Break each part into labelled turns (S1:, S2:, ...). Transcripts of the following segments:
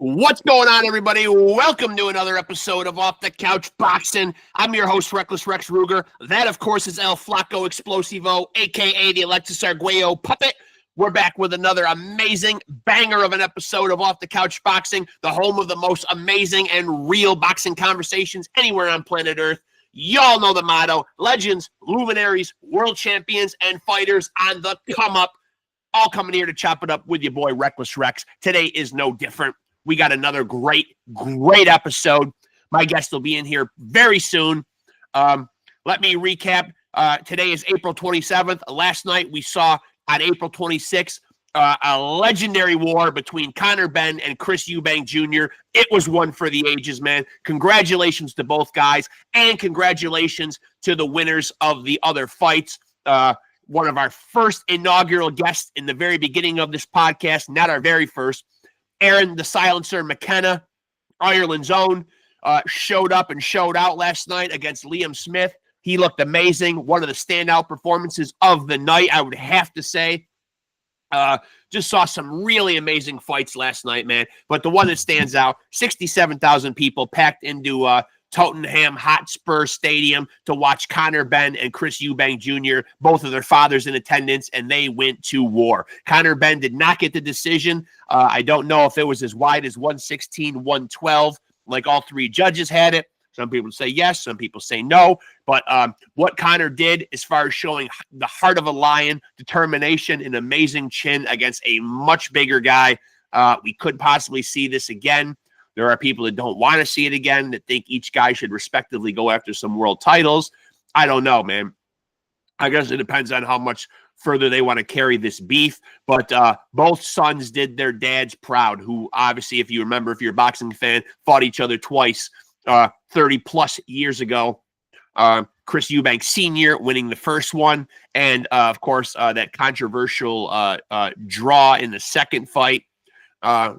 S1: What's going on, everybody? Welcome to another episode of Off the Couch Boxing. I'm your host, Reckless Rex Ruger. That, of course, is El Flaco Explosivo, a.k.a. the Alexis Arguello Puppet. We're back with another amazing banger of an episode of Off the Couch Boxing, the home of the most amazing and real boxing conversations anywhere on planet Earth. Y'all know the motto: legends, luminaries, world champions, and fighters on the come-up. All coming here to chop it up with your boy, Reckless Rex. Today is no different. We got another great episode. My guest will be in here very soon. Let me recap. Today is April 27th. Last night we saw on April 26th a legendary war between Conor Benn and Chris Eubank Jr. It was one for the ages, man. Congratulations to both guys, and congratulations to the winners of the other fights. One of our first inaugural guests in the very beginning of this podcast, not our very first, Aaron the Silencer McKenna, Ireland's own, showed up and showed out last night against Liam Smith. He looked amazing. One of the standout performances of the night, I would have to say. Just saw some really amazing fights last night, man. But the one that stands out, 67,000 people packed into Tottenham Hotspur Stadium to watch Conor Benn and Chris Eubank Jr., both of their fathers in attendance, and they went to war. Conor Benn did not get the decision. I don't know if it was as wide as 116, 112, like all three judges had it. Some people say yes, some people say no. But what Conor did as far as showing the heart of a lion, determination, and amazing chin against a much bigger guy, we could possibly see this again. There are people that don't want to see it again, that think each guy should respectively go after some world titles. I don't know, man. I guess it depends on how much further they want to carry this beef. But both sons did their dads proud, who obviously, if you remember, if you're a boxing fan, fought each other twice 30-plus years ago. Chris Eubank Sr. winning the first one, and, of course, that controversial draw in the second fight.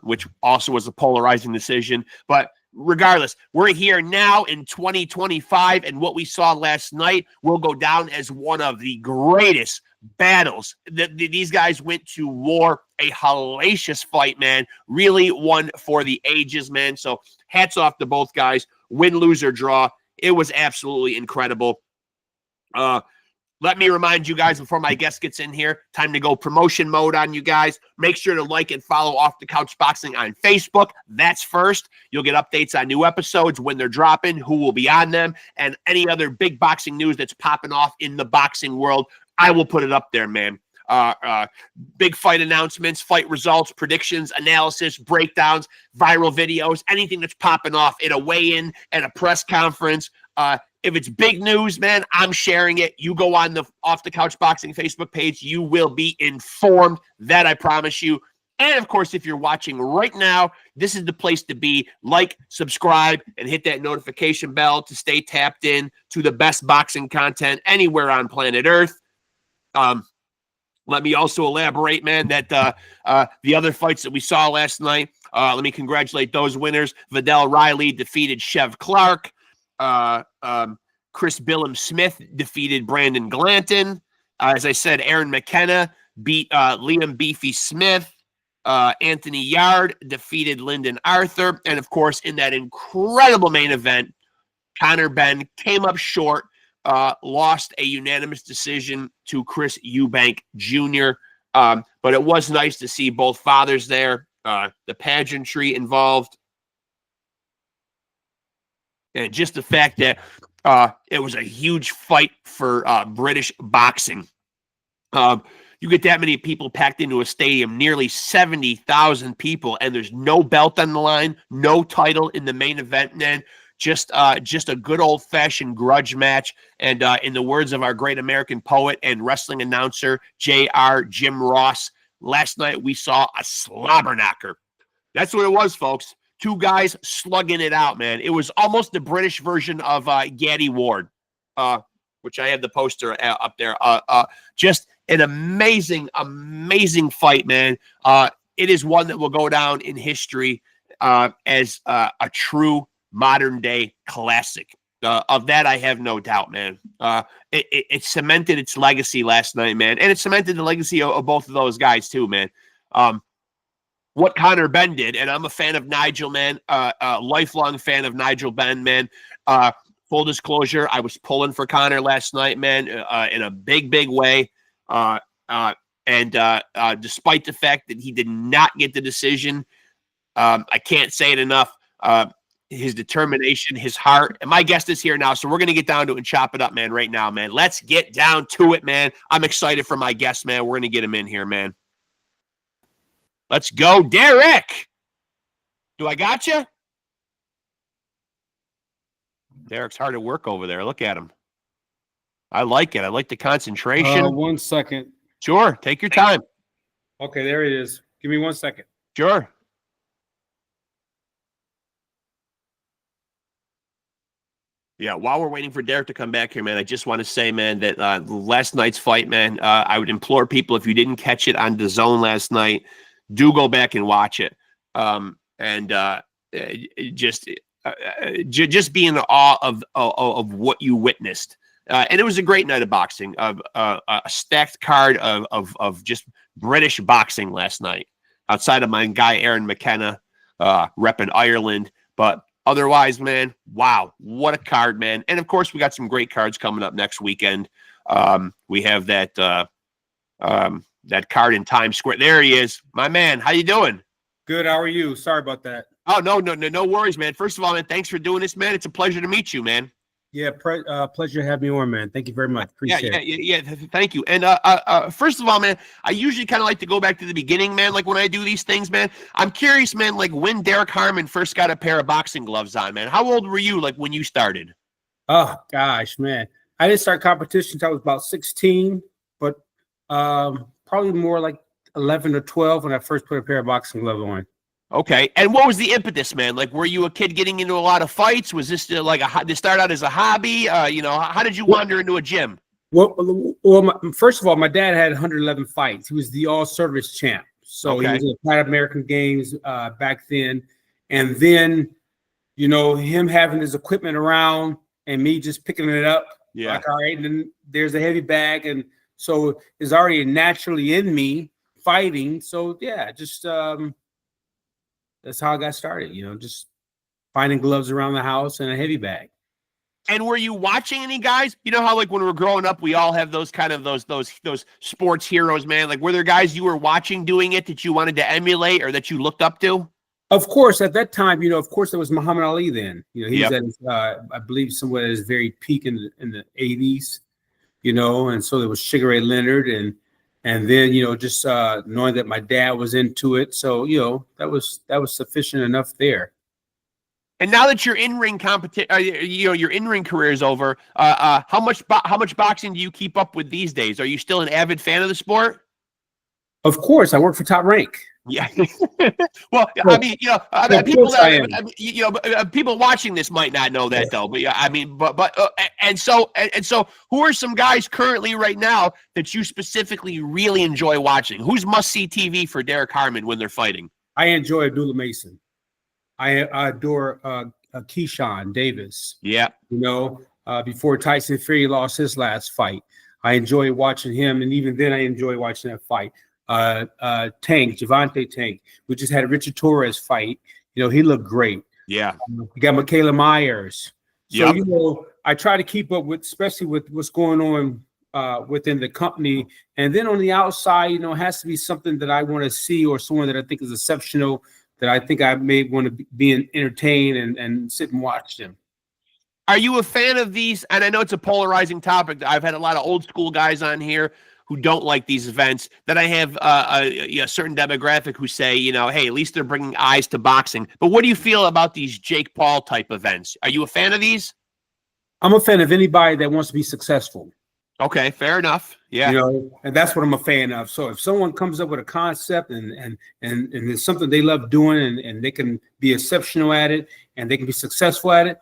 S1: Which also was a polarizing decision. But regardless, we're here now in 2025, and what we saw last night will go down as one of the greatest battles. These guys went to war, a hellacious fight, man. Really one for the ages, man. So hats off to both guys. Win, lose, or draw. It was absolutely incredible. Let me remind you guys before my guest gets in here, time to go promotion mode on you guys. Make sure to like and follow Off the Couch Boxing on Facebook. That's first. You'll get updates on new episodes, when they're dropping, who will be on them, and any other big boxing news that's popping off in the boxing world. I will put it up there, man. Big fight announcements, fight results, predictions, analysis, breakdowns, viral videos, anything that's popping off in a weigh-in and a press conference. If it's big news, man, I'm sharing it. You go on the Off the Couch Boxing Facebook page, you will be informed. That I promise you. And, of course, if you're watching right now, this is the place to be. Like, subscribe, and hit that notification bell to stay tapped in to the best boxing content anywhere on planet Earth. Let me also elaborate, man, that the other fights that we saw last night, let me congratulate those winners. Vidal Riley defeated Chev Clark. Chris Billum Smith defeated Brandon Glanton. As I said, Aaron McKenna beat Liam Beefy Smith. Anthony Yard defeated Lyndon Arthur. And, of course, in that incredible main event, Conor Benn came up short, lost a unanimous decision to Chris Eubank Jr. But it was nice to see both fathers there, the pageantry involved. And just the fact that it was a huge fight for British boxing. You get that many people packed into a stadium, nearly 70,000 people, and there's no belt on the line, no title in the main event, man. Just a good old-fashioned grudge match. And in the words of our great American poet and wrestling announcer, J.R. Jim Ross, last night we saw a slobber knocker. That's what it was, folks. Two guys slugging it out, man. It was almost the British version of Gaddy Ward, which I have the poster up there. Just an amazing, amazing fight, man. It is one that will go down in history as a true modern-day classic. Of that, I have no doubt, man. It cemented its legacy last night, man. And it cemented the legacy of both of those guys, too, man. what Connor Benn did, and I'm a fan of Nigel, man. Lifelong fan of Nigel Benn, man. Full disclosure, I was pulling for Connor last night, man, in a big way. And despite the fact that he did not get the decision, I can't say it enough. His determination, his heart. And my guest is here now, so we're going to get down to it and chop it up, man, right now, man. Let's get down to it, man. I'm excited for my guest, man. We're going to get him in here, man. Let's go, Derrick. Do I got you? Derrick's hard at work over there. Look at him. I like it. I like the concentration.
S2: 1 second.
S1: Sure. Take your time.
S2: Okay, there it is. Give me 1 second.
S1: Sure. Yeah, while we're waiting for Derrick to come back here, man, I just want to say, man, that last night's fight, man, I would implore people, if you didn't catch it on DAZN last night, do go back and watch it. Just be in awe of what you witnessed. And it was a great night of boxing, a stacked card of just British boxing last night, outside of my guy Aaron McKenna, repping Ireland. But otherwise, man, wow, what a card, man. And of course, we got some great cards coming up next weekend. We have that card in Times Square. There he is, my man. How you doing?
S2: Good. How are you? Sorry about that.
S1: Oh, no worries, man. First of all, man, thanks for doing this, man. It's a pleasure to meet you, man.
S2: Yeah, pleasure to have me on, man. Thank you very much. Appreciate it.
S1: Yeah. Thank you. And first of all, man, I usually kind of like to go back to the beginning, man. Like when I do these things, man, I'm curious, man, like when Derrick Harmon first got a pair of boxing gloves on, man. How old were you, like when you started?
S2: Oh gosh, man, I didn't start competition until I was about 16, but probably more like 11 or 12 when I first put a pair of boxing gloves on.
S1: Okay. And what was the impetus, man? Like, were you a kid getting into a lot of fights? Was this like did it start out as a hobby? How did you wander into a gym?
S2: Well, first of all, my dad had 111 fights. He was the all-service champ. So he was in the Pan American Games back then. And then, him having his equipment around and me just picking it up.
S1: Yeah.
S2: Like, all right, and then there's a heavy bag. And so it's already naturally in me fighting. So, yeah, just that's how I got started, just finding gloves around the house and a heavy bag.
S1: And were you watching any guys? You know how like when we're growing up, we all have those kind of those sports heroes, man. Like were there guys you were watching doing it that you wanted to emulate or that you looked up to?
S2: Of course, at that time, of course, there was Muhammad Ali then. He was at his, I believe somewhere at his very peak in the 80s, and so there was Sugar Ray Leonard and then, just knowing that my dad was into it. So, that was sufficient enough there.
S1: And now that your in-ring your in-ring career is over, how much boxing do you keep up with these days? Are you still an avid fan of the sport?
S2: Of course, I work for Top Rank.
S1: Yeah. Well, I mean, people watching this might not know that though. But yeah, I mean, and so who are some guys currently right now that you specifically really enjoy watching? Who's must-see TV for Derrick Harmon when they're fighting?
S2: I enjoy Abdullah Mason. I adore Keyshawn Davis.
S1: Yeah.
S2: Before Tyson Fury lost his last fight, I enjoy watching him, and even then, I enjoy watching that fight. Javante Tank. We just had a Richard Torres fight. He looked great.
S1: Yeah.
S2: You got Michaela Myers. So, I try to keep up with, especially with what's going on within the company. And then on the outside, it has to be something that I want to see or someone that I think is exceptional, that I think I may want to be entertained and sit and watch them.
S1: Are you a fan of these? And I know it's a polarizing topic. I've had a lot of old school guys on here who don't like these events. That I have a certain demographic who say, hey, at least they're bringing eyes to boxing. But what do you feel about these Jake Paul type events? Are you a fan of these?
S2: I'm a fan of anybody that wants to be successful.
S1: Okay, fair enough. Yeah.
S2: And that's what I'm a fan of. So if someone comes up with a concept and it's something they love doing and they can be exceptional at it and they can be successful at it,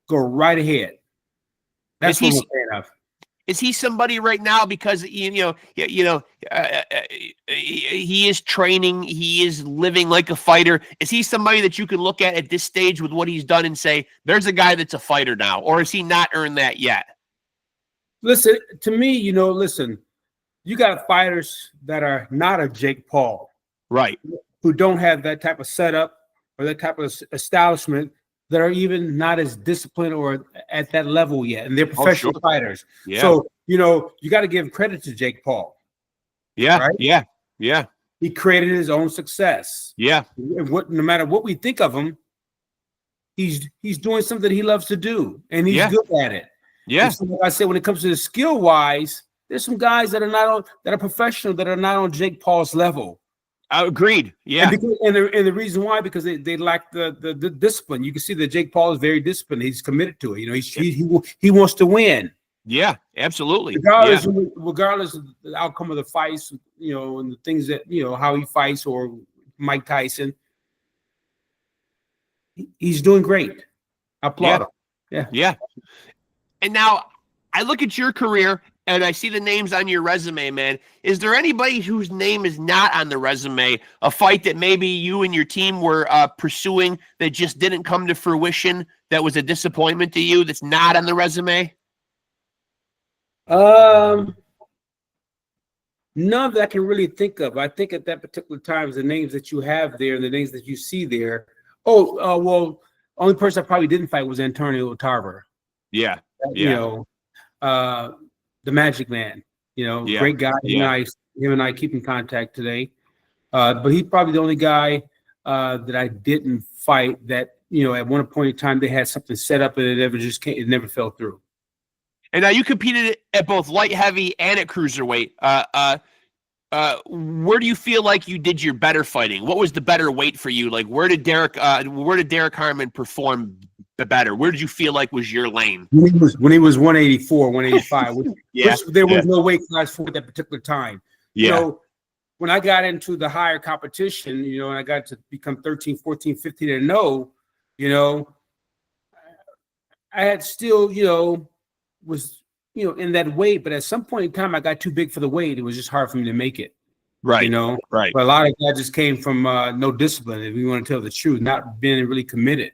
S2: go right ahead. That's what I'm a fan of.
S1: Is he somebody right now because he is training, he is living like a fighter? Is he somebody that you can look at this stage with what he's done and say, there's a guy that's a fighter now, or has he not earned that yet?
S2: Listen, to me, you got fighters that are not a Jake Paul.
S1: Right.
S2: who don't have that type of setup or that type of establishment that are even not as disciplined or at that level yet, and they're professional fighters.
S1: Yeah.
S2: So, you know, you got to give credit to Jake Paul.
S1: Yeah,
S2: right?
S1: Yeah.
S2: He created his own success.
S1: Yeah.
S2: No matter what we think of him, he's doing something he loves to do, and he's good at it.
S1: Yeah.
S2: So, like I said, when it comes to the skill wise, there's some guys that are not on, that are professional, that are not on Jake Paul's level.
S1: Agreed. Yeah.
S2: And the reason why, because they lack the discipline. You can see that Jake Paul is very disciplined. He's committed to it. You know, he wants to win.
S1: Yeah, absolutely.
S2: Regardless of the outcome of the fights, you know, and the things that, you know, how he fights, or Mike Tyson, he's doing great. I applaud him.
S1: Yeah. And now I look at your career and I see the names on your resume, man. Is there anybody whose name is not on the resume, a fight that maybe you and your team were pursuing that just didn't come to fruition, that was a disappointment to you, that's not on the resume?
S2: None that I can really think of. I think at that particular time, the names that you have there and the names that you see there. Well, only person I probably didn't fight was Antonio Tarver.
S1: Yeah.
S2: You know, the Magic Man. You know, great guy. Him and I keep in contact today. But he's probably the only guy that I didn't fight that, you know, at one point in time they had something set up and it never fell through.
S1: And now you competed at both light heavy and at cruiserweight. Where do you feel like you did your better fighting? What was the better weight for you? Like, where did Derrick Harmon perform the better? Where did you feel like was your lane?
S2: When he was 184, 185, which there was no weight class for at that particular time. You know, when I got into the higher competition, you know, and I got to become 13, 14, 15 and 0, you know, I had still, you know, was, you know, in that weight, but at some point in time I got too big for the weight. It was just hard for me to make it.
S1: Right.
S2: You know,
S1: right.
S2: But a lot of that just came from no discipline, if we want to tell the truth, not being really committed.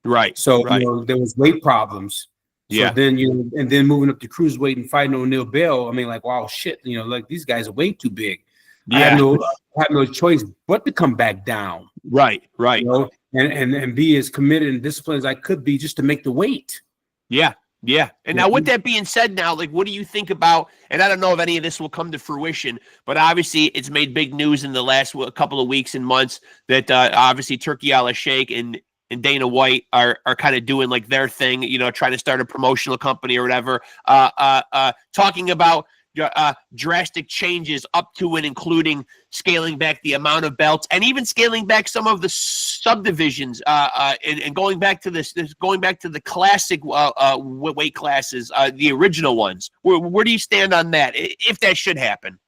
S1: Right.
S2: So you know, there was weight problems. So then and then moving up to cruiserweight and fighting O'Neal Bell, I mean, like, wow, shit, you know, like these guys are way too big. I had no choice but to come back down.
S1: Right.
S2: You know, and be as committed and disciplined as I could be just to make the weight.
S1: Yeah. And now with that being said, now, like, what do you think about, and I don't know if any of this will come to fruition, but obviously it's made big news in the last couple of weeks and months that obviously Turki Al-Sheikh and Dana White are kind of doing like their thing, you know, trying to start a promotional company or whatever, talking about drastic changes up to and including scaling back the amount of belts and even scaling back some of the subdivisions and going back to the classic weight classes, the original ones. Where do you stand on that, if that should happen?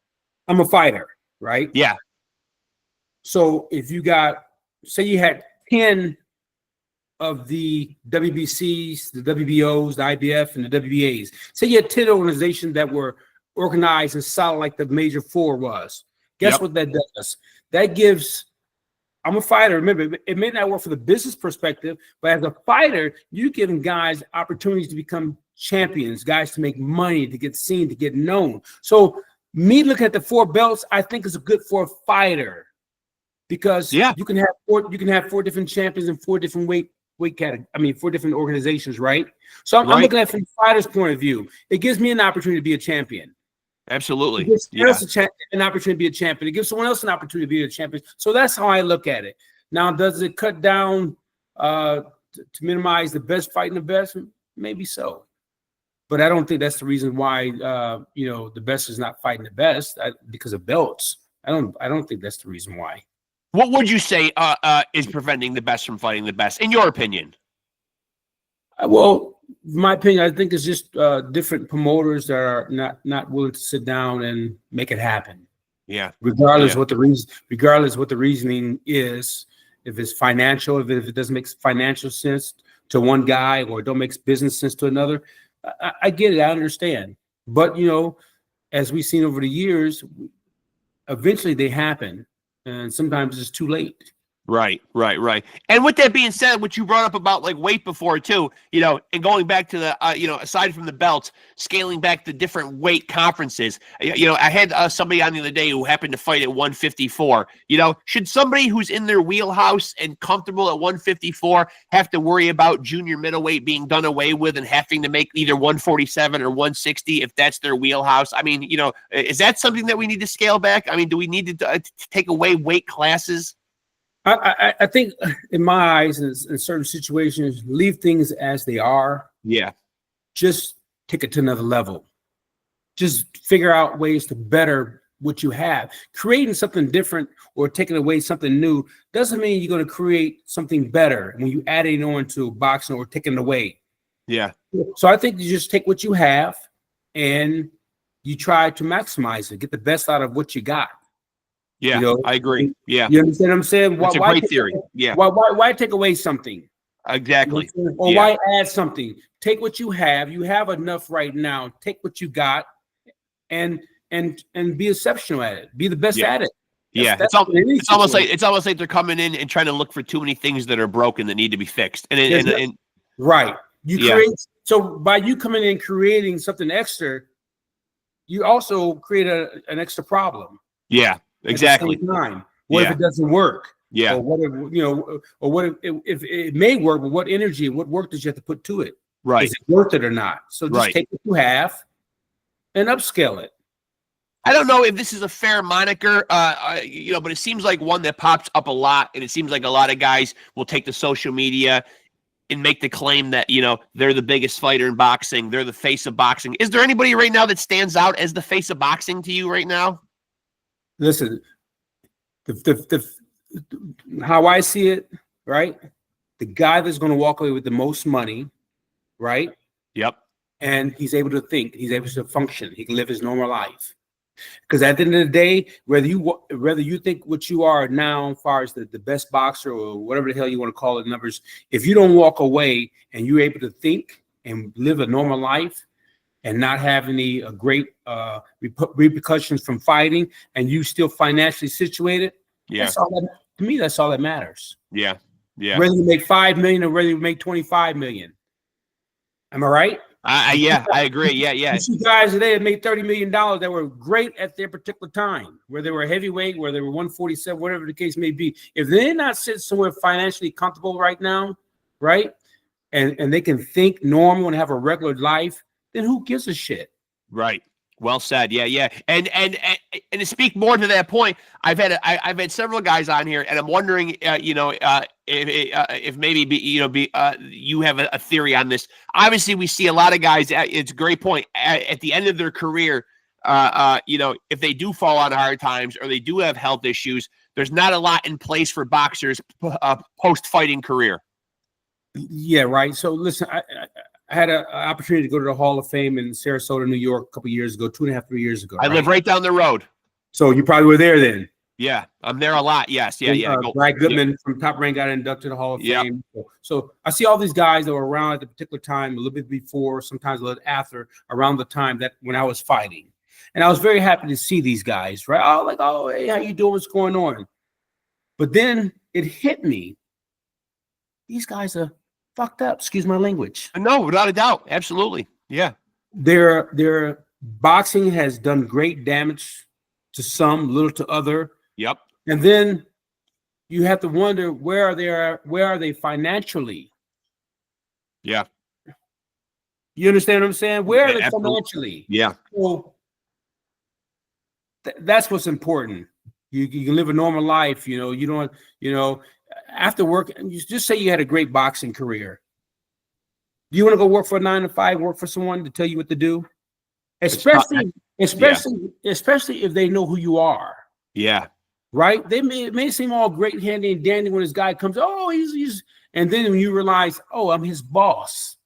S2: I'm a fighter, right?
S1: Yeah.
S2: So if you got, say you had 10 of the WBCs, the WBOs, the IBF, and the WBAs. Say you had 10 organizations that were organized and solid like the major four was. Guess what that does? That gives, I'm a fighter. Remember, it may not work for the business perspective, but as a fighter, you're giving guys opportunities to become champions, guys to make money, to get seen, to get known. So me looking at the four belts, I think is good for a fighter, because you can have four different champions and four different weight category. I mean, four different organizations, right? So I'm looking at it from the fighter's point of view. It gives me an opportunity to be a champion.
S1: Absolutely.
S2: It gives an opportunity to be a champion. It gives someone else an opportunity to be a champion. So that's how I look at it. Now, does it cut down to minimize the best fighting the best? Maybe so. But I don't think that's the reason why you know, the best is not fighting the best because of belts. I don't think that's the reason why.
S1: What would you say is preventing the best from fighting the best, in your opinion?
S2: Well, in my opinion, I think it's just different promoters that are not willing to sit down and make it happen.
S1: Yeah.
S2: Regardless what the reasoning is, if it's financial, if it doesn't make financial sense to one guy or it don't make business sense to another, I get it. I understand. But, you know, as we've seen over the years, eventually they happen. And sometimes it's too late.
S1: Right. And with that being said, what you brought up about like weight before too, and going back to the, aside from the belts, scaling back the different weight conferences. I had somebody on the other day who happened to fight at 154. Should somebody who's in their wheelhouse and comfortable at 154 have to worry about junior middleweight being done away with and having to make either 147 or 160 if that's their wheelhouse? I mean, is that something that we need to scale back? I mean, do we need to take away weight classes?
S2: I think in my eyes, in certain situations, leave things as they are.
S1: Yeah.
S2: Just take it to another level. Just figure out ways to better what you have. Creating something different or taking away something new doesn't mean you're going to create something better when you add it on to boxing or taking it away.
S1: Yeah.
S2: So I think you just take what you have and you try to maximize it, get the best out of what you got.
S1: Yeah, I agree. Yeah.
S2: You understand what I'm saying?
S1: That's a great theory. Yeah.
S2: Why take away something?
S1: Exactly.
S2: Or why add something? Take what you have. You have enough right now. Take what you got and be exceptional at it. Be the best at it.
S1: It's almost like they're coming in and trying to look for too many things that are broken that need to be fixed. And
S2: right. You create, so by you coming in creating something extra, you also create an extra problem.
S1: Yeah. Exactly.
S2: What if it doesn't work?
S1: Yeah.
S2: Or what if it may work, but what energy, what work does you have to put to it?
S1: Right.
S2: Is it worth it or not? So just take what you have and upscale it.
S1: I don't know if this is a fair moniker, but it seems like one that pops up a lot, and it seems like a lot of guys will take to social media and make the claim that, they're the biggest fighter in boxing. They're the face of boxing. Is there anybody right now that stands out as the face of boxing to you right now?
S2: Listen, how I see it, right? The guy that's going to walk away with the most money, right?
S1: Yep.
S2: And he's able to think, he's able to function, he can live his normal life. Because at the end of the day, whether you think what you are now, as far as the best boxer or whatever the hell you want to call it, numbers, if you don't walk away and you're able to think and live a normal life, and not have any great repercussions from fighting, and you still financially situated, that's all that matters.
S1: Yeah.
S2: Whether you make $5 million or whether you make $25 million. Am I right?
S1: I agree. Yeah.
S2: You see guys today that made $30 million that were great at their particular time, where they were heavyweight, where they were 147, whatever the case may be. If they're not sitting somewhere financially comfortable right now, right, and they can think normal and have a regular life, then who gives a shit? Right.
S1: Well said. Yeah. And to speak more to that point, I've had several guys on here, and I'm wondering, if maybe you have a theory on this. Obviously, we see a lot of guys. It's a great point at the end of their career. If they do fall on hard times or they do have health issues, there's not a lot in place for boxers post-fighting career.
S2: Yeah. Right. So listen, I had an opportunity to go to the Hall of Fame in Sarasota, New York, a couple of years ago, 2.5, 3 years ago.
S1: I live right down the road.
S2: So you probably were there then.
S1: Yeah, I'm there a lot. Yes, yeah.
S2: Brad Goodman from Top Rank got inducted to the Hall of Fame. So I see all these guys that were around at the particular time, a little bit before, sometimes a little after, around the time that when I was fighting. And I was very happy to see these guys, right? I was like, hey, how you doing? What's going on? But then it hit me. These guys are fucked up. Excuse my language.
S1: No, without a doubt. Absolutely. Yeah.
S2: Their boxing has done great damage to some, little to other.
S1: Yep.
S2: And then you have to wonder where are they financially?
S1: Yeah.
S2: You understand what I'm saying? Where are they financially?
S1: Yeah.
S2: So that's what's important. You can live a normal life. You don't. After work, you just say you had a great boxing career. Do you want to go work for a 9 to 5, work for someone to tell you what to do? Especially if they know who you are.
S1: Yeah.
S2: Right? It may seem all great, handy, and dandy when this guy comes, he's and then when you realize, I'm his boss.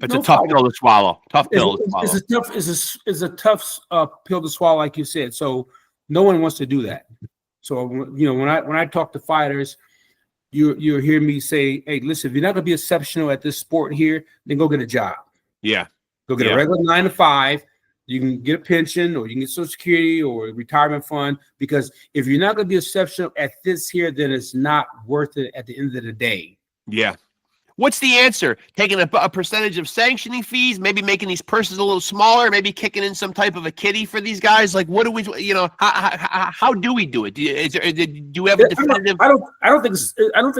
S1: It's a tough pill to swallow. Tough pill to swallow.
S2: It's a tough pill to swallow, like you said. So no one wants to do that. So when I talk to fighters, you hear me say, hey, listen, if you're not gonna be exceptional at this sport here, then go get a job.
S1: Yeah.
S2: Go get a regular 9 to 5, you can get a pension, or you can get Social Security or a retirement fund. Because if you're not going to be exceptional at this here, then it's not worth it at the end of the day.
S1: Yeah. What's the answer? Taking a percentage of sanctioning fees, maybe making these purses a little smaller, maybe kicking in some type of a kitty for these guys? Like, what do we, how do we do it? Do you have a definitive?
S2: I don't think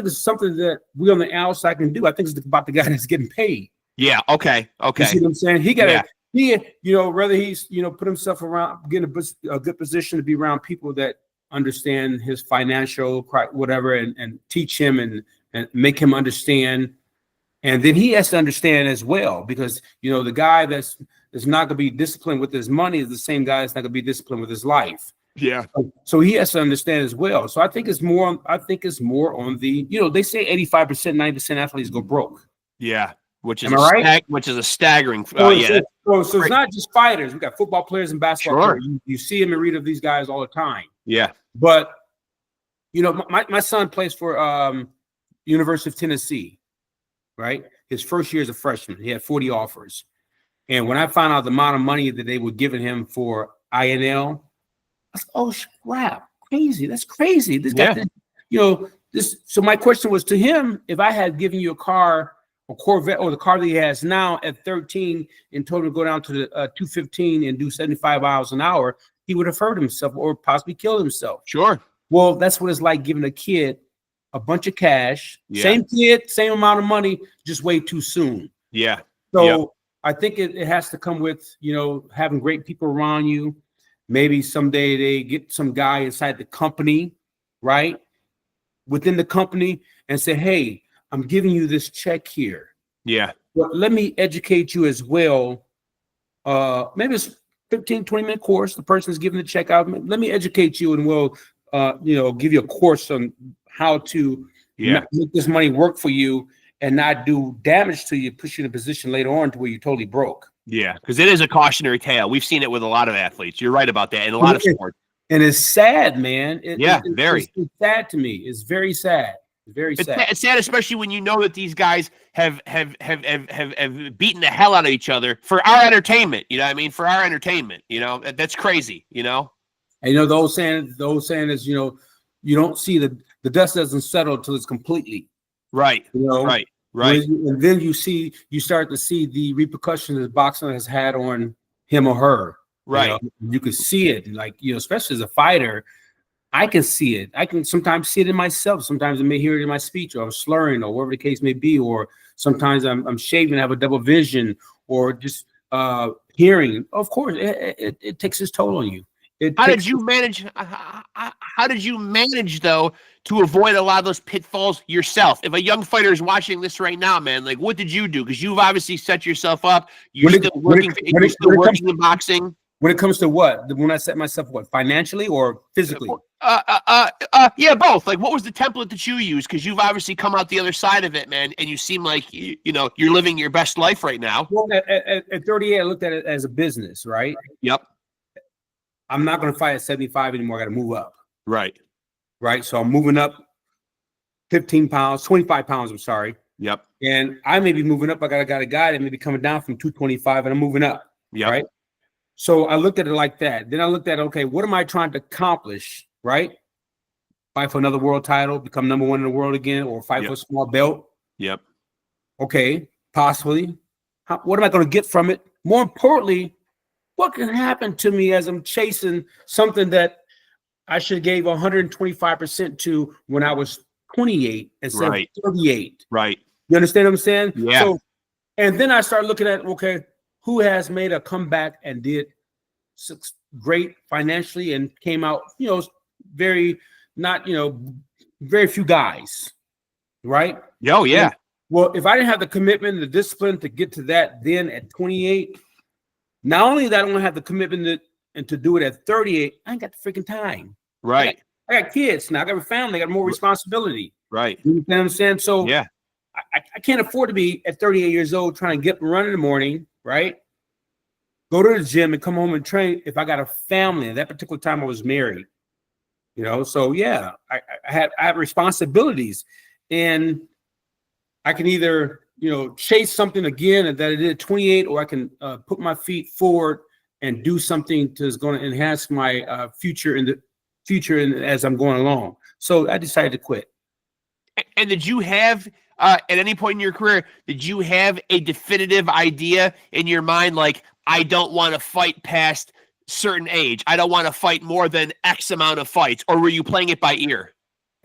S2: it's something that we on the outside can do. I think it's about the guy that's getting paid.
S1: Yeah. Okay.
S2: You see what I'm saying? He got to, whether he's, put himself around, get a good position to be around people that understand his financial, whatever, and teach him and make him understand. And then he has to understand as well, because, the guy that's not going to be disciplined with his money is the same guy that's not going to be disciplined with his life.
S1: Yeah.
S2: So he has to understand as well. So I think it's more on the, they say 85%, 90% athletes go broke.
S1: Yeah. Which is which is a staggering.
S2: So it's not just fighters. We got football players and basketball players. You see them and read of these guys all the time.
S1: Yeah.
S2: But, my son plays for University of Tennessee. Right, his first year as a freshman, he had 40 offers, and when I found out the amount of money that they were giving him for INL, I was like, "Oh crap, crazy! That's crazy!" This guy, this. So my question was to him: if I had given you a car, a Corvette, or the car that he has now at 13, and told him to go down to the 215 and do 75 miles an hour, he would have hurt himself or possibly killed himself.
S1: Sure.
S2: Well, that's what it's like giving a kid a bunch of cash, same kid, same amount of money, just way too soon.
S1: Yeah.
S2: So I think it has to come with, having great people around you. Maybe someday they get some guy inside the company, right? Within the company, and say, hey, I'm giving you this check here.
S1: Yeah.
S2: But let me educate you as well. Maybe it's 15, 20-minute course. The person's giving the check out. Let me educate you, and we'll, give you a course on how to make this money work for you and not do damage to you, push you in a position later on to where you're totally broke.
S1: Yeah, because it is a cautionary tale. We've seen it with a lot of athletes. You're right about that, in a lot of sports.
S2: And it's sad, man.
S1: Very.
S2: It's sad to me. It's very sad. It's very sad.
S1: It's sad, especially when you know that these guys have beaten the hell out of each other for our entertainment. You know what I mean? For our entertainment. That's crazy.
S2: And the old saying is, you don't see the dust doesn't settle until it's completely
S1: right. Right.
S2: And then you start to see the repercussions that boxing has had on him or her.
S1: Right.
S2: You can see it, like, especially as a fighter, I can see it. I can sometimes see it in myself. Sometimes I may hear it in my speech, or I'm slurring, or whatever the case may be, or sometimes I'm shaving, have a double vision, or just hearing. Of course, it takes its toll on you. How did you
S1: manage though to avoid a lot of those pitfalls yourself? If a young fighter is watching this right now, man, like, what did you do? Because you've obviously set yourself up. You're still working in boxing.
S2: When it comes to what? When I set myself what, financially or physically?
S1: Yeah, both. Like, what was the template that you used? Because you've obviously come out the other side of it, man, and you seem like you're living your best life right now.
S2: Well, at 38, I looked at it as a business, right?
S1: Yep.
S2: I'm not going to fight at 75 anymore. I got to move up.
S1: Right.
S2: So I'm moving up 15 pounds, 25 pounds. I'm sorry.
S1: Yep.
S2: And I may be moving up. I got a guy that may be coming down from 225, and I'm moving up.
S1: Yeah.
S2: Right. So I looked at it like that. Then I looked at, okay, what am I trying to accomplish? Right. Fight for another world title, become number one in the world again, or fight for a small belt.
S1: Yep.
S2: Okay. Possibly. What am I going to get from it? More importantly, what can happen to me as I'm chasing something that I should have gave 125% to when I was 28 instead of 38?
S1: Right.
S2: You understand what I'm saying?
S1: Yeah.
S2: So, and then I start looking at, okay, who has made a comeback and did great financially and came out, very few guys, right?
S1: Oh, yeah.
S2: Well, if I didn't have the commitment and the discipline to get to that then at 28, not only that I don't have the commitment to do it at 38, I ain't got the freaking time.
S1: Right.
S2: I got kids now. I got a family. I got more responsibility.
S1: Right.
S2: You know what I'm saying? So
S1: yeah,
S2: I can't afford to be at 38 years old trying to get and run in the morning, right? Go to the gym and come home and train if I got a family. At that particular time, I was married. So yeah, I have responsibilities, and I can either chase something again that I did at 28, or I can put my feet forward and do something that's going to enhance my future as I'm going along. So I decided to quit.
S1: And did you have, at any point in your career, did you have a definitive idea in your mind, like, I don't want to fight past certain age, I don't want to fight more than X amount of fights, or were you playing it by ear?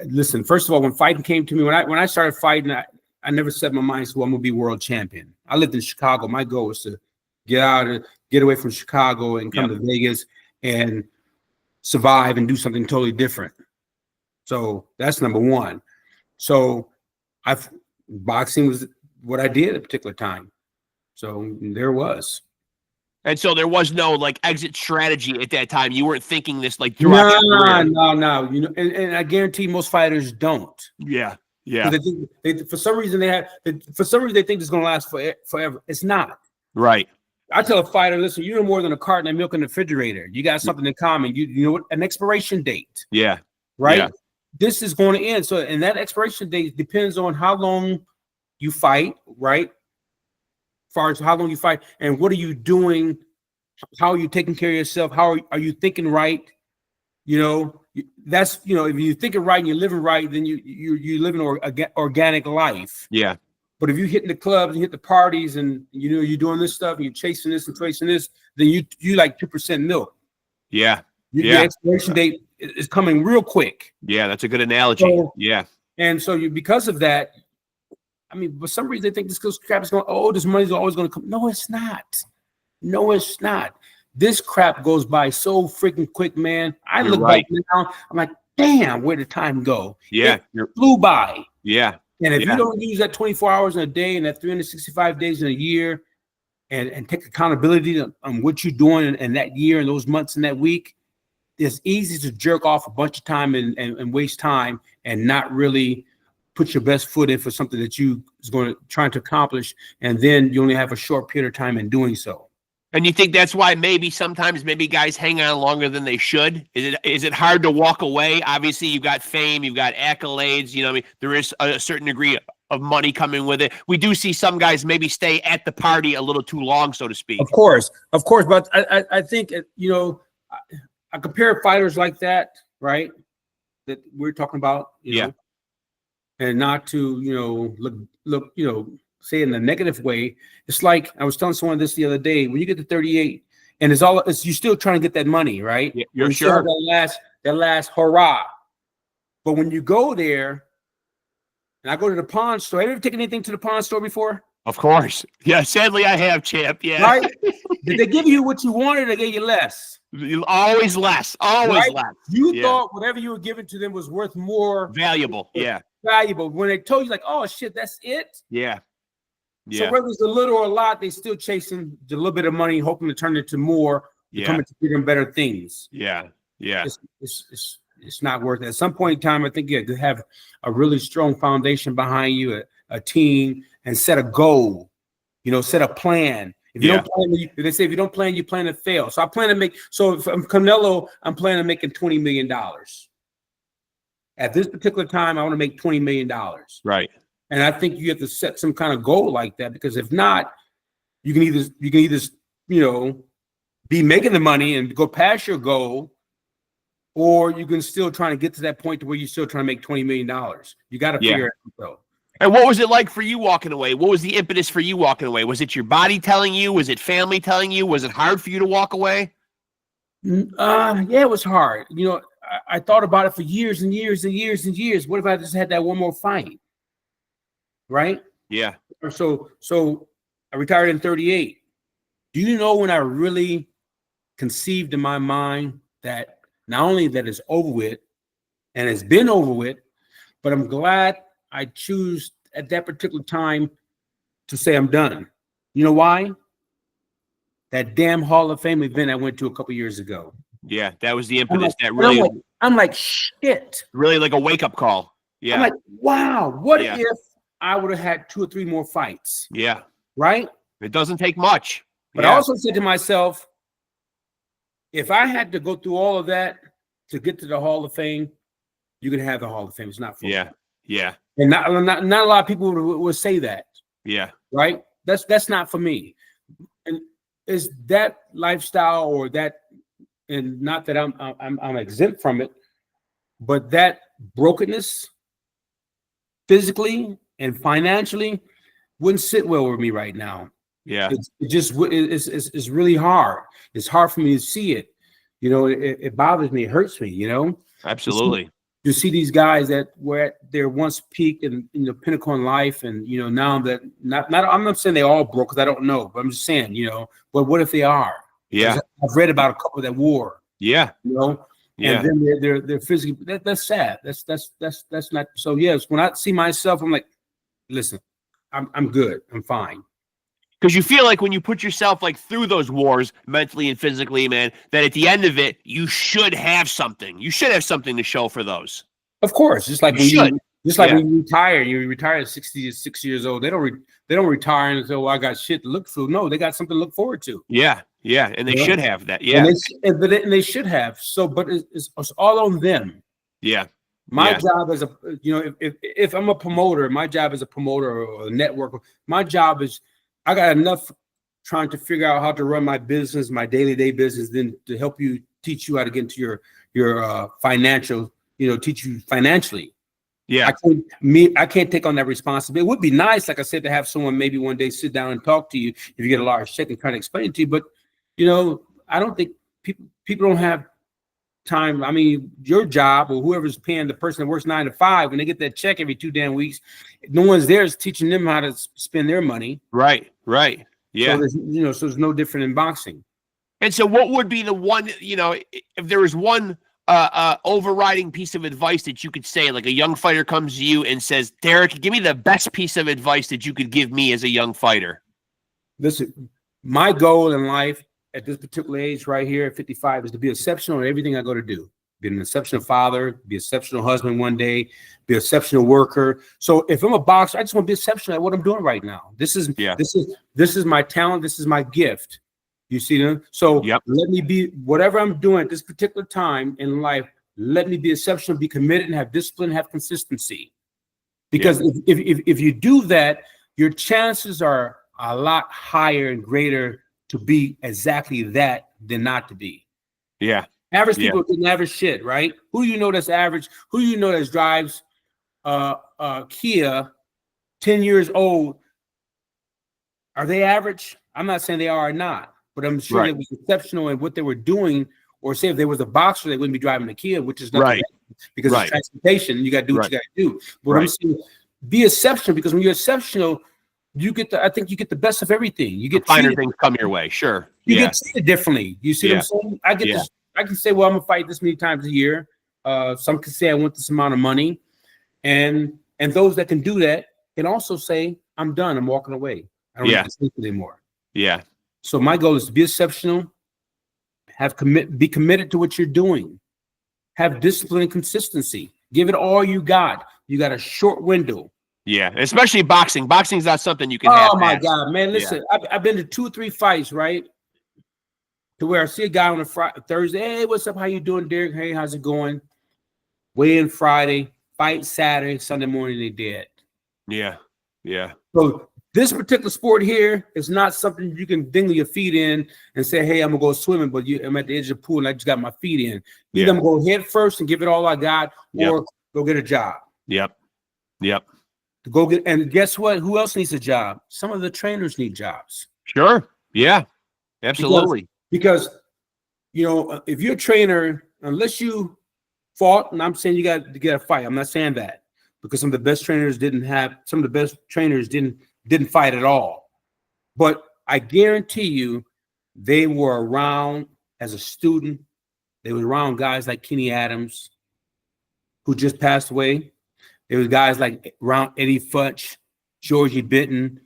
S2: Listen, first of all, when fighting came to me, when I started fighting, I never set my mind to, I'm going to be world champion. I lived in Chicago. My goal was to get away from Chicago and come to Vegas and survive and do something totally different. So that's number one. So boxing was what I did at a particular time. So there was.
S1: And so there was no like exit strategy at that time. You weren't thinking this like throughout your career.
S2: No. You know, and I guarantee most fighters don't.
S1: Yeah.
S2: For some reason they think it's going to last forever. It's not.
S1: Right.
S2: I tell a fighter, listen, you know more than a carton of milk in the refrigerator. You got something in common. You know what? An expiration date.
S1: Yeah.
S2: Right.
S1: Yeah.
S2: This is going to end. So, and that expiration date depends on how long you fight, right? As far as how long you fight and what are you doing? How are you taking care of yourself? How are you thinking right? You know, that's, you know, if you're thinking right and you're living right, then you live an organic life.
S1: Yeah.
S2: But if you're hitting the clubs and hit the parties and, you know, you're doing this stuff and you're chasing this and chasing this, then you like 2% milk.
S1: Yeah.
S2: The expiration date is coming real quick.
S1: Yeah, that's a good analogy.
S2: So,
S1: yeah.
S2: And so because of that, I mean, for some reason they think this crap is going, this money's always going to come. No, it's not. No, it's not. This crap goes by so freaking quick, man. I look back now, I'm like, damn, where did time go?
S1: Yeah.
S2: It flew by.
S1: Yeah.
S2: And if you don't use that 24 hours in a day and that 365 days in a year and take accountability on what you're doing in that year and those months and that week, it's easy to jerk off a bunch of time and waste time and not really put your best foot in for something that you is going to trying to accomplish. And then you only have a short period of time in doing so.
S1: And you think that's why sometimes guys hang on longer than they should? Is it hard to walk away? Obviously, you've got fame, you've got accolades. You know, I mean, there is a certain degree of money coming with it. We do see some guys maybe stay at the party a little too long, so to speak.
S2: Of course. But I think, you know, I compare fighters like that, right, that we're talking about, you know, and not to, you know, look, you know, say in a negative way. It's like I was telling someone this the other day. When you get to 38, and you're still trying to get that money, right?
S1: Yeah, you're sure
S2: that last hurrah. But when you go there, and I go to the pawn store. Have you ever taken anything to the pawn store before?
S1: Of course. Yeah, sadly I have, champ. Yeah.
S2: Right? Did they give you what you wanted or they gave you less?
S1: Always less. Always less.
S2: You thought whatever you were giving to them was worth more.
S1: Valuable. Yeah.
S2: Valuable. When they told you, like, oh, shit, that's it?
S1: Yeah.
S2: So whether it's a little or a lot, they still chasing a little bit of money, hoping to turn it to more, coming to bigger and better things.
S1: Yeah. Yeah.
S2: It's not worth it. At some point in time, I think you have to have a really strong foundation behind you, a team, and set a goal. You know, set a plan. If you don't plan, they say if you don't plan, you plan to fail. So I plan to make. So if I'm Canelo, I'm planning on making $20 million. At this particular time, I want to make $20 million.
S1: Right.
S2: And I think you have to set some kind of goal like that, because if not, you can either you know, be making the money and go past your goal, or you can still trying to get to that point to where you're still trying to make $20 million. You got to figure it out though.
S1: And what was it like for you walking away? What was the impetus for you walking away? Was it your body telling you? Was it family telling you? Was it hard for you to walk away?
S2: Yeah, it was hard. You know, I thought about it for years and years and years and years. What if I just had that one more fight? Right?
S1: Yeah.
S2: So I retired in 38. Do you know when I really conceived in my mind that not only that it's over with and it's been over with, but I'm glad I choose at that particular time to say I'm done. You know why? That damn Hall of Fame event I went to a couple years ago.
S1: Yeah, that was the impetus.
S2: I'm like, shit.
S1: Really like a wake-up call. Yeah.
S2: I'm like, wow, what if I would have had 2 or 3 more fights?
S1: Yeah.
S2: Right?
S1: It doesn't take much.
S2: But I also said to myself, if I had to go through all of that to get to the Hall of Fame, you can have the Hall of Fame. It's not for me.
S1: Yeah.
S2: And not a lot of people would say that.
S1: Yeah.
S2: Right? That's not for me. And is that lifestyle or that, and not that I'm exempt from it, but that brokenness physically and financially wouldn't sit well with me right now.
S1: Yeah.
S2: It's really hard. It's hard for me to see it. You know, it bothers me. It hurts me, you know?
S1: Absolutely.
S2: You see these guys that were at their once peak and, you know, pinnacle in life. And, you know, now that I'm not saying they all broke because I don't know, but I'm just saying, you know, but what if they are?
S1: Yeah.
S2: I've read about a couple that were.
S1: Yeah.
S2: You know?
S1: Yeah.
S2: And then they're physically, that's sad. That's not, so yes, when I see myself, I'm like, listen, I'm good. I'm fine.
S1: Because you feel like when you put yourself like through those wars mentally and physically, man, that at the end of it, you should have something. You should have something to show for those.
S2: Of course, just like when you retire, you retire at 66 years old. They don't retire and say, "Well, I got shit to look for." No, they got something to look forward to.
S1: Yeah, yeah, and they should have that. Yeah,
S2: and they should have. So, but it's all on them.
S1: Yeah.
S2: My job as if I'm a promoter, my job as a promoter or a networker, my job is I got enough trying to figure out how to run my business, my day-to-day business, then to help you, teach you how to get into your financial, teach you financially.
S1: Yeah.
S2: I can't take on that responsibility. It would be nice, like I said, to have someone maybe one day sit down and talk to you if you get a large check and try to explain it to you. But, I don't think people don't have time. I mean, your job or whoever's paying the person that works 9 to 5, when they get that check every 2 damn weeks, no one's there is teaching them how to spend their money.
S1: Right. Yeah.
S2: So there's no different in boxing.
S1: And so what would be the one, if there was one overriding piece of advice that you could say, like a young fighter comes to you and says, Derrick, give me the best piece of advice that you could give me as a young fighter.
S2: Listen, my goal in life at this particular age right here at 55 is to be exceptional in everything I go to do. Be an exceptional father, be an exceptional husband one day, be an exceptional worker. So if I'm a boxer, I just want to be exceptional at what I'm doing right now. This is my talent. This is my gift. You see them? So Let me be whatever I'm doing at this particular time in life. Let me be exceptional, be committed, and have discipline, have consistency. Because if you do that, your chances are a lot higher and greater to be exactly that than not to be.
S1: Yeah.
S2: Average people didn't average shit, right? Who do you know that's average? Who do you know that drives Kia 10 years old? Are they average? I'm not saying they are or not, but I'm sure they was exceptional in what they were doing. Or say if there was a boxer, they wouldn't be driving a Kia, which is nothing because it's transportation. You got to do what you got to do. But I'm saying be exceptional, because when you're exceptional, I think you get the best of everything. You get
S1: finer things come your way. Sure.
S2: You get treated differently. You see what I'm saying? I can say, well, I'm gonna fight this many times a year. Some can say I want this amount of money, and those that can do that can also say, I'm done. I'm walking away. I don't have to sleep anymore. Yeah. So my goal is to be exceptional, be committed to what you're doing, have discipline and consistency. Give it all you got. You got a short window. Yeah, especially boxing. Boxing is not something you can have. Oh my God, man! Listen, I've been to 2 or 3 fights, right? To where I see a guy on a Thursday. Hey, what's up? How you doing, Derrick? Hey, how's it going? Weigh in Friday, fight Saturday, Sunday morning they dead. Yeah. So this particular sport here is not something you can dingle your feet in and say, hey, I'm gonna go swimming, but I'm at the edge of the pool and I just got my feet in. Either I'm gonna go head first and give it all I got, or go get a job. Yep. To go get, and guess what? Who else needs a job? Some of the trainers need jobs. Sure. Yeah. Absolutely. Because if you're a trainer, unless you fought, and I'm saying you got to get a fight. I'm not saying that, because some of the best trainers didn't fight at all. But I guarantee you, they were around as a student. They were around guys like Kenny Adams, who just passed away. There was guys like around Eddie Futch, Georgie Benton,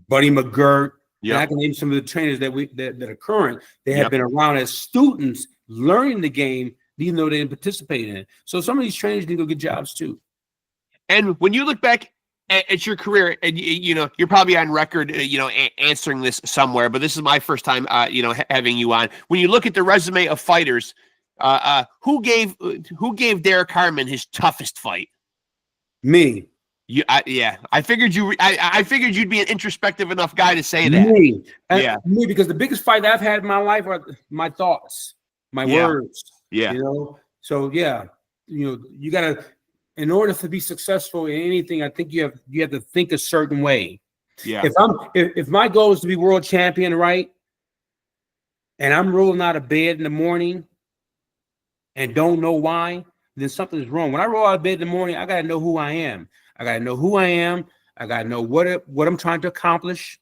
S2: Buddy McGirt. I can name some of the trainers that are current. They have been around as students learning the game, even though they didn't participate in it. So some of these trainers need to go get jobs too. And when you look back at your career, and you're probably on record, answering this somewhere, but this is my first time, having you on. When you look at the resume of fighters, who gave Derrick Harmon his toughest fight? Me.
S1: I figured I figured you'd be an introspective enough guy to say that.
S2: Me, because the biggest fight I've had in my life are my thoughts, my words.
S1: Yeah.
S2: You know. So you gotta, in order to be successful in anything, I think you have to think a certain way.
S1: Yeah.
S2: If my goal is to be world champion, right? And I'm rolling out of bed in the morning and don't know why, then something's wrong. When I roll out of bed in the morning, I gotta know who I am. I gotta know who I am. I gotta know what I'm trying to accomplish.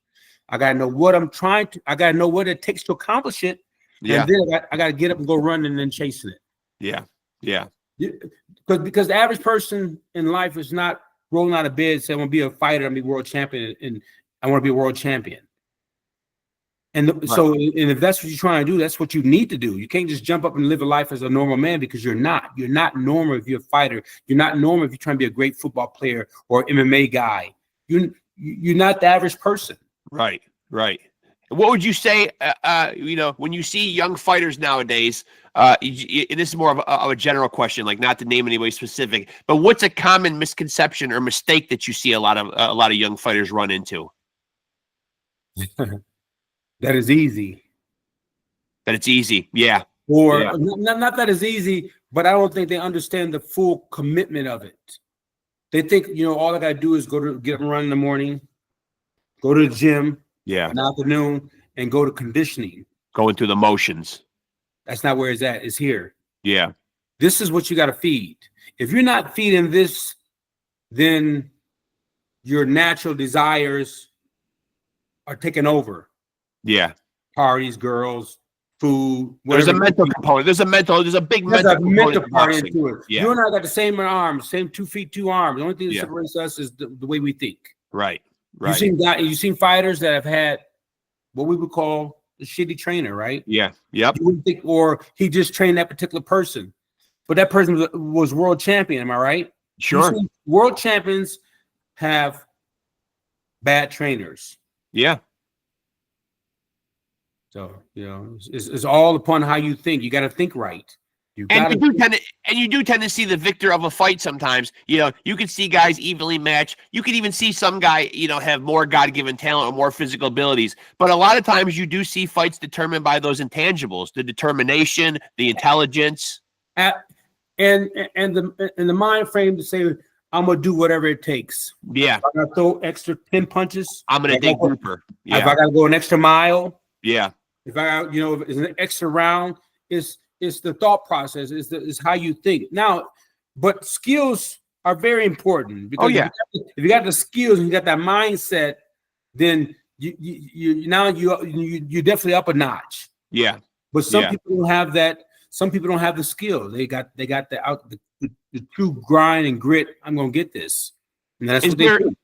S2: I gotta know what I gotta know what it takes to accomplish it.
S1: Yeah.
S2: And then I gotta get up and go run and then chasing it.
S1: Yeah. Yeah.
S2: Because the average person in life is not rolling out of bed and saying, I want to be a fighter, I'm gonna be world champion, and I want to be a world champion. And so if that's what you're trying to do, that's what you need to do. You can't just jump up and live a life as a normal man, because you're not. You're not normal if you're a fighter. You're not normal if you're trying to be a great football player or MMA guy. You're not the average person.
S1: Right. What would you say, when you see young fighters nowadays, and this is more of a general question, like not to name anybody specific, but what's a common misconception or mistake that you see a lot of young fighters run into?
S2: That is easy.
S1: That it's easy. Yeah.
S2: Or not that it's easy, but I don't think they understand the full commitment of it. They think, all I got to do is get up and run in the morning, go to the gym in the afternoon, and go to conditioning.
S1: Going through the motions.
S2: That's not where it's at. It's here.
S1: Yeah.
S2: This is what you got to feed. If you're not feeding this, then your natural desires are taking over.
S1: Yeah.
S2: Parties, girls, food.
S1: There's a mental component. There's a big mental component
S2: part into it.
S1: Yeah.
S2: You and I got the same arms, same 2 feet, 2 arms. The only thing that separates us is the way we think.
S1: Right.
S2: You've seen fighters that have had what we would call a shitty trainer, right?
S1: Yeah. Yep.
S2: You wouldn't think, or he just trained that particular person, but that person was world champion. Am I right?
S1: Sure.
S2: World champions have bad trainers.
S1: Yeah.
S2: So, it's all upon how you think. You got to think right. You
S1: do tend to see the victor of a fight sometimes. You can see guys evenly matched. You can even see some guy, have more God-given talent or more physical abilities. But a lot of times you do see fights determined by those intangibles, the determination, the intelligence.
S2: And the mind frame to say, I'm going to do whatever it takes.
S1: Yeah.
S2: If I'm going to throw extra 10 punches.
S1: I'm going to dig deeper.
S2: Yeah. If I got to go an extra mile.
S1: Yeah.
S2: If if it's an extra round, it's the thought process, is how you think. Now, but skills are very important, because if you got the skills and you got that mindset, then you definitely up a notch.
S1: Yeah.
S2: But some people don't have that. Some people don't have the skill. They got the true grind and grit. I'm gonna get this. And that's what they do.